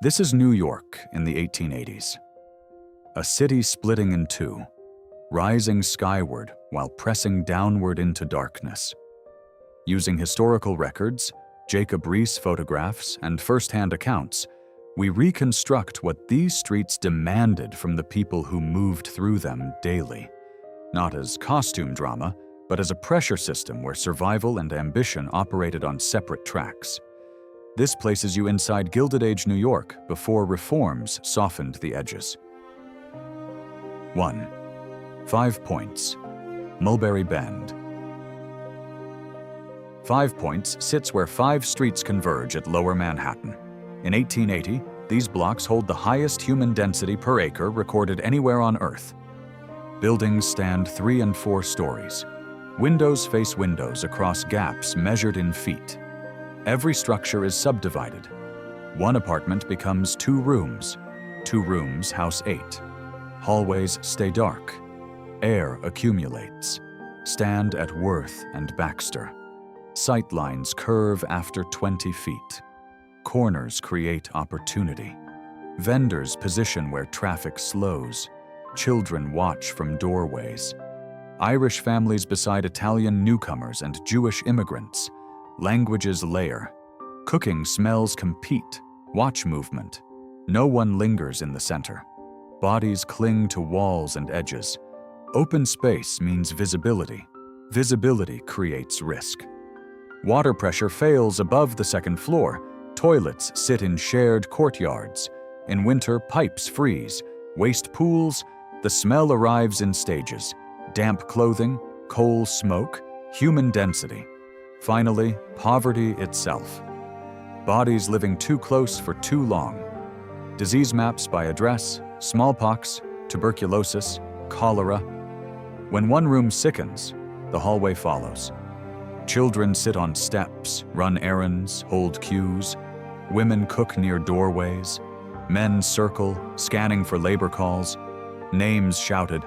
This is New York in the 1880s. A city splitting in two, rising skyward while pressing downward into darkness. Using historical records, Jacob Riis photographs, and first-hand accounts, we reconstruct what these streets demanded from the people who moved through them daily. Not as costume drama, but as a pressure system where survival and ambition operated on separate tracks. This places you inside Gilded Age New York before reforms softened the edges. 1. 5 Points, Mulberry Bend. 5 Points sits where 5 streets converge at Lower Manhattan. In 1880, these blocks hold the highest human density per acre recorded anywhere on Earth. Buildings stand 3 and 4 stories. Windows face windows across gaps measured in feet. Every structure is subdivided. One apartment becomes 2 rooms. 2 rooms house 8. Hallways stay dark. Air accumulates. Stand at Worth and Baxter. Sightlines curve after 20 feet. Corners create opportunity. Vendors position where traffic slows. Children watch from doorways. Irish families beside Italian newcomers and Jewish immigrants. Languages layer. Cooking smells compete. Watch movement. No one lingers in the center. Bodies cling to walls and edges. Open space means visibility. Visibility creates risk. Water pressure fails above the second floor. Toilets sit in shared courtyards. In winter, pipes freeze. Waste pools. The smell arrives in stages. Damp clothing, coal smoke, human density. Finally, poverty itself. Bodies living too close for too long. Disease maps by address, smallpox, tuberculosis, cholera. When one room sickens, the hallway follows. Children sit on steps, run errands, hold queues. Women cook near doorways. Men circle, scanning for labor calls. Names shouted.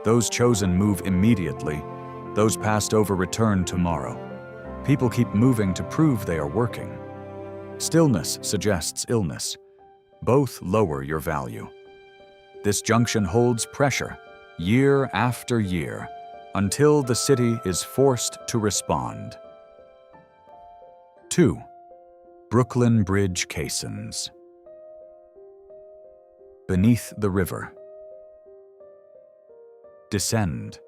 Those chosen move immediately. Those passed over return tomorrow. People keep moving to prove they are working. Stillness suggests illness. Both lower your value. This junction holds pressure, year after year, until the city is forced to respond. 2. Brooklyn Bridge caissons. Beneath the river. Descend.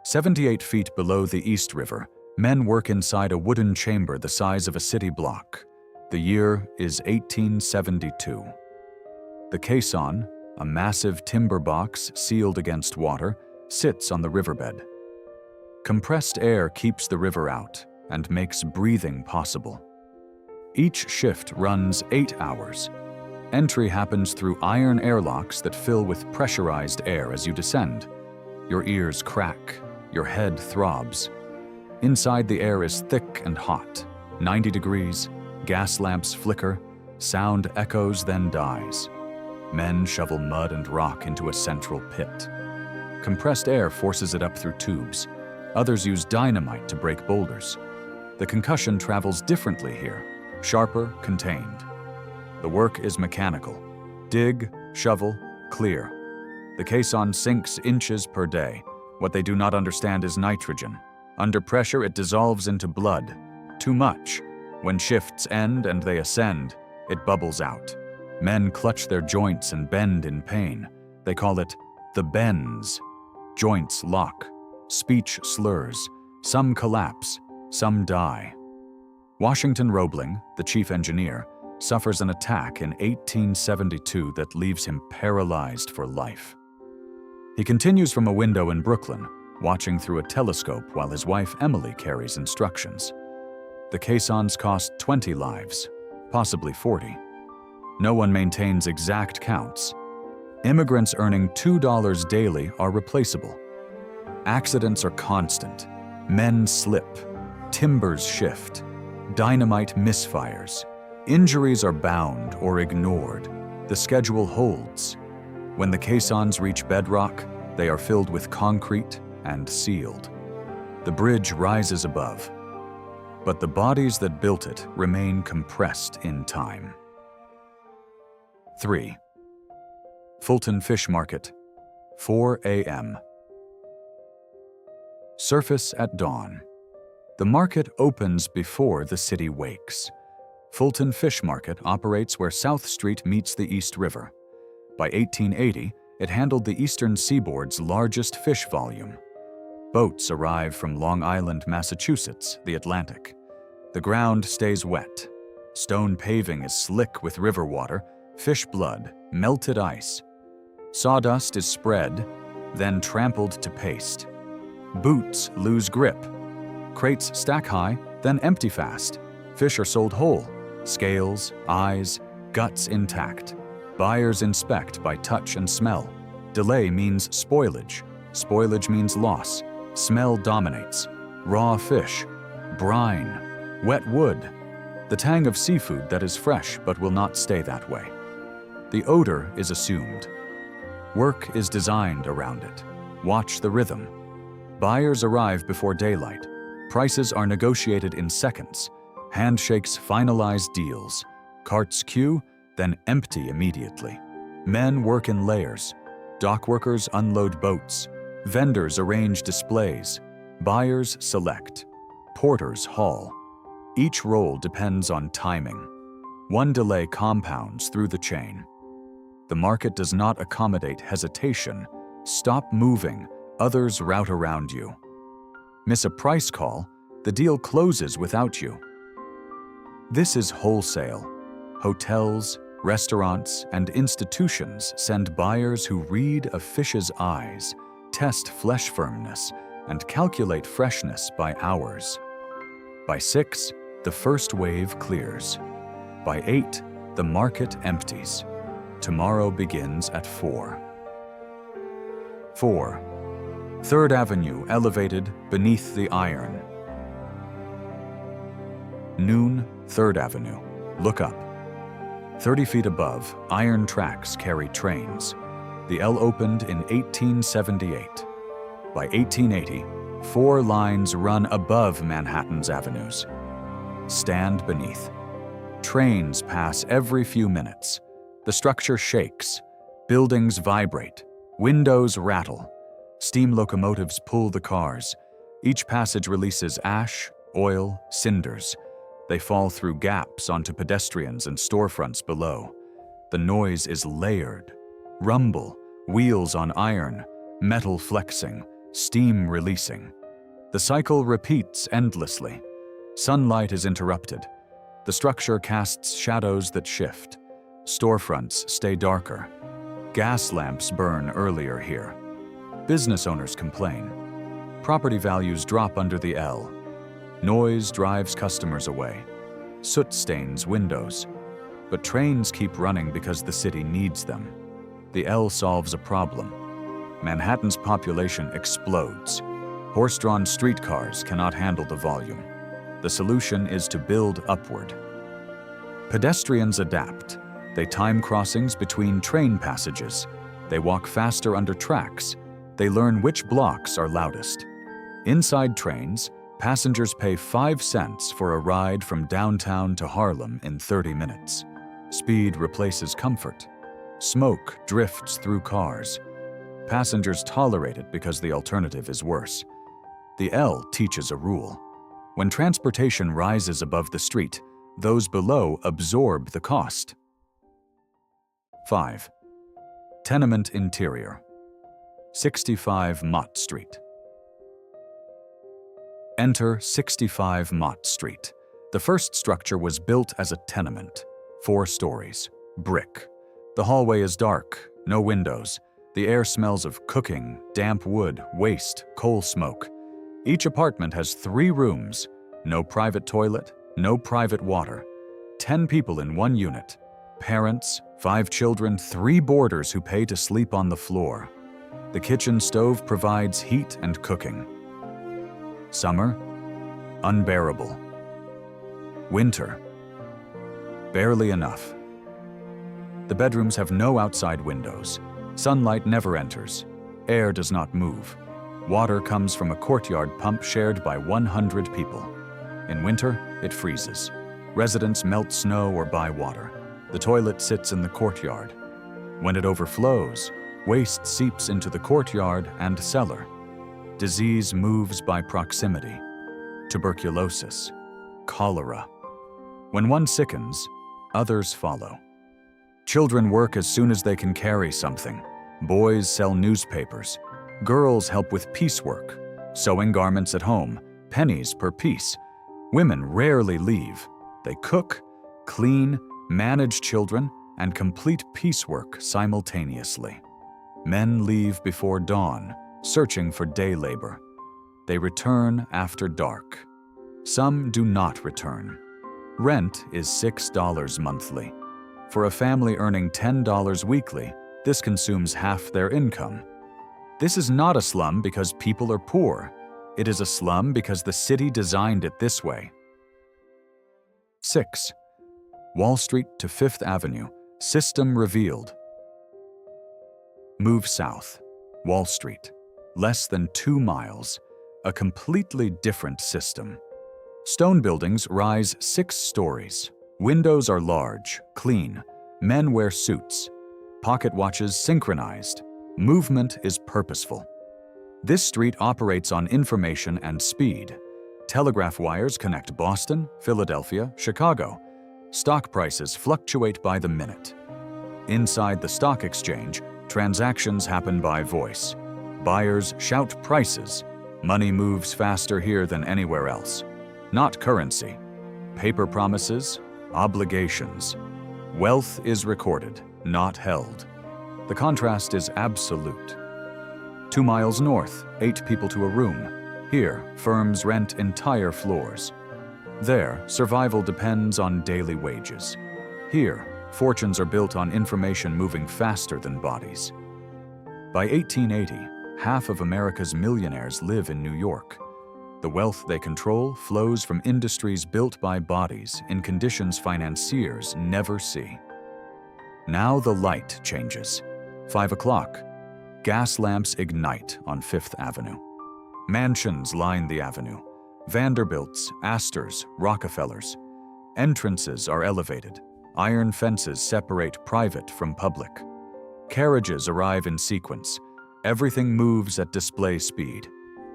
78 feet below the East River, men work inside a wooden chamber the size of a city block. The year is 1872. The caisson, a massive timber box sealed against water, sits on the riverbed. Compressed air keeps the river out and makes breathing possible. Each shift runs 8 hours. Entry happens through iron airlocks that fill with pressurized air as you descend. Your ears crack, your head throbs. Inside, the air is thick and hot, 90 degrees, gas lamps flicker, sound echoes then dies. Men shovel mud and rock into a central pit. Compressed air forces it up through tubes. Others use dynamite to break boulders. The concussion travels differently here, sharper, contained. The work is mechanical. Dig, shovel, clear. The caisson sinks inches per day. What they do not understand is nitrogen. Under pressure, it dissolves into blood. Too much. When shifts end and they ascend, it bubbles out. Men clutch their joints and bend in pain. They call it the bends. Joints lock. Speech slurs. Some collapse. Some die. Washington Roebling, the chief engineer, suffers an attack in 1872 that leaves him paralyzed for life. He continues from a window in Brooklyn, watching through a telescope while his wife Emily carries instructions. The caissons cost 20 lives, possibly 40. No one maintains exact counts. Immigrants earning $2 daily are replaceable. Accidents are constant. Men slip. Timbers shift. Dynamite misfires. Injuries are bound or ignored. The schedule holds. When the caissons reach bedrock, they are filled with concrete and sealed. The bridge rises above, but the bodies that built it remain compressed in time. 3. Fulton Fish Market, 4 a.m. Surface at dawn. The market opens before the city wakes. Fulton Fish Market operates where South Street meets the East River. By 1880, it handled the eastern seaboard's largest fish volume. Boats arrive from Long Island, Massachusetts, the Atlantic. The ground stays wet. Stone paving is slick with river water, fish blood, melted ice. Sawdust is spread, then trampled to paste. Boots lose grip. Crates stack high, then empty fast. Fish are sold whole, scales, eyes, guts intact. Buyers inspect by touch and smell. Delay means spoilage. Spoilage means loss. Smell dominates. Raw fish, brine, wet wood. The tang of seafood that is fresh but will not stay that way. The odor is assumed. Work is designed around it. Watch the rhythm. Buyers arrive before daylight. Prices are negotiated in seconds. Handshakes finalize deals. Carts queue, then empty immediately. Men work in layers. Dock workers unload boats. Vendors arrange displays. Buyers select. Porters haul. Each role depends on timing. One delay compounds through the chain. The market does not accommodate hesitation. Stop moving, others route around you. Miss a price call, the deal closes without you. This is wholesale. Hotels, restaurants, and institutions send buyers who read a fish's eyes, test flesh firmness, and calculate freshness by hours. By 6, the first wave clears. By 8, the market empties. Tomorrow begins at 4. 4. 3rd Avenue elevated beneath the iron. Noon, 3rd Avenue. Look up. 30 feet above, iron tracks carry trains. The L opened in 1878. By 1880, 4 lines run above Manhattan's avenues. Stand beneath. Trains pass every few minutes. The structure shakes. Buildings vibrate. Windows rattle. Steam locomotives pull the cars. Each passage releases ash, oil, cinders. They fall through gaps onto pedestrians and storefronts below. The noise is layered. Rumble, wheels on iron, metal flexing, steam releasing. The cycle repeats endlessly. Sunlight is interrupted. The structure casts shadows that shift. Storefronts stay darker. Gas lamps burn earlier here. Business owners complain. Property values drop under the L. Noise drives customers away. Soot stains windows. But trains keep running because the city needs them. The L solves a problem. Manhattan's population explodes. Horse-drawn streetcars cannot handle the volume. The solution is to build upward. Pedestrians adapt. They time crossings between train passages. They walk faster under tracks. They learn which blocks are loudest. Inside trains, passengers pay 5 cents for a ride from downtown to Harlem in 30 minutes. Speed replaces comfort. Smoke drifts through cars. Passengers tolerate it because the alternative is worse. The L teaches a rule. When transportation rises above the street, those below absorb the cost. 5. Tenement interior. 65 Mott Street. Enter 65 Mott Street. The first structure was built as a tenement. 4 stories. Brick. The hallway is dark, no windows. The air smells of cooking, damp wood, waste, coal smoke. Each apartment has 3 rooms. No private toilet, no private water. 10 people in one unit. Parents, 5 children, 3 boarders who pay to sleep on the floor. The kitchen stove provides heat and cooking. Summer, unbearable. Winter, barely enough. The bedrooms have no outside windows. Sunlight never enters. Air does not move. Water comes from a courtyard pump shared by 100 people. In winter, it freezes. Residents melt snow or buy water. The toilet sits in the courtyard. When it overflows, waste seeps into the courtyard and cellar. Disease moves by proximity. Tuberculosis, cholera. When one sickens, others follow. Children work as soon as they can carry something. Boys sell newspapers. Girls help with piecework, sewing garments at home, pennies per piece. Women rarely leave. They cook, clean, manage children, and complete piecework simultaneously. Men leave before dawn, searching for day labor. They return after dark. Some do not return. Rent is $6 monthly. For a family earning $10 weekly, this consumes half their income. This is not a slum because people are poor. It is a slum because the city designed it this way. 6. Wall Street to Fifth Avenue. System revealed. Move south. Wall Street. Less than 2 miles. A completely different system. Stone buildings rise 6 stories. Windows are large, clean. Men wear suits. Pocket watches synchronized. Movement is purposeful. This street operates on information and speed. Telegraph wires connect Boston, Philadelphia, Chicago. Stock prices fluctuate by the minute. Inside the stock exchange, transactions happen by voice. Buyers shout prices. Money moves faster here than anywhere else. Not currency. Paper promises, obligations. Wealth is recorded, not held. The contrast is absolute. 2 miles north, 8 people to a room. Here, firms rent entire floors. There, survival depends on daily wages. Here, fortunes are built on information moving faster than bodies. By 1880, half of America's millionaires live in New York. The wealth they control flows from industries built by bodies in conditions financiers never see. Now the light changes. 5 o'clock. Gas lamps ignite on Fifth Avenue. Mansions line the avenue. Vanderbilts, Astors, Rockefellers. Entrances are elevated. Iron fences separate private from public. Carriages arrive in sequence. Everything moves at display speed.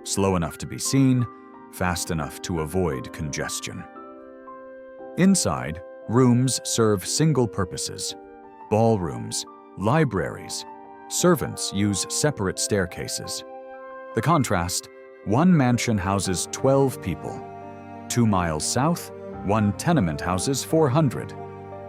Slow enough to be seen, fast enough to avoid congestion. Inside, rooms serve single purposes. Ballrooms, libraries. Servants use separate staircases. The contrast: one mansion houses 12 people. 2 miles south, one tenement houses 400.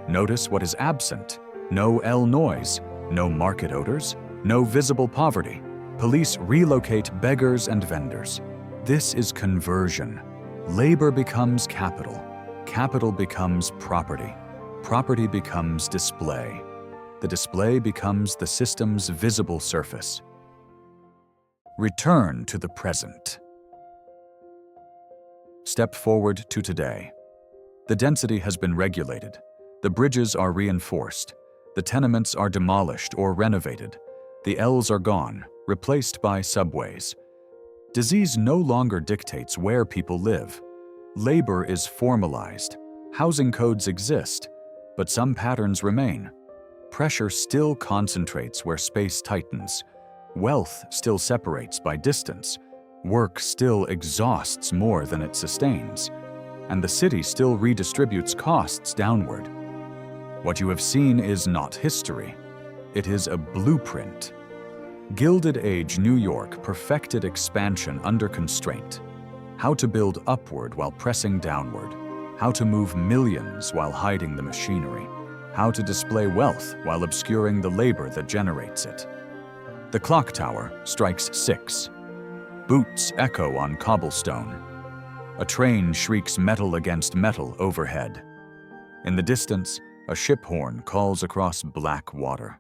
Notice what is absent: no L noise, no market odors, no visible poverty. Police relocate beggars and vendors. This is conversion. Labor becomes capital. Capital becomes property. Property becomes display. The display becomes the system's visible surface. Return to the present. Step forward to today. The density has been regulated. The bridges are reinforced. The tenements are demolished or renovated. The L's are gone, replaced by subways. Disease no longer dictates where people live. Labor is formalized. Housing codes exist, but some patterns remain. Pressure still concentrates where space tightens. Wealth still separates by distance. Work still exhausts more than it sustains. And the city still redistributes costs downward. What you have seen is not history. It is a blueprint. Gilded Age New York perfected expansion under constraint. How to build upward while pressing downward. How to move millions while hiding the machinery. How to display wealth while obscuring the labor that generates it. The clock tower strikes 6. Boots echo on cobblestone. A train shrieks metal against metal overhead. In the distance, a ship horn calls across black water.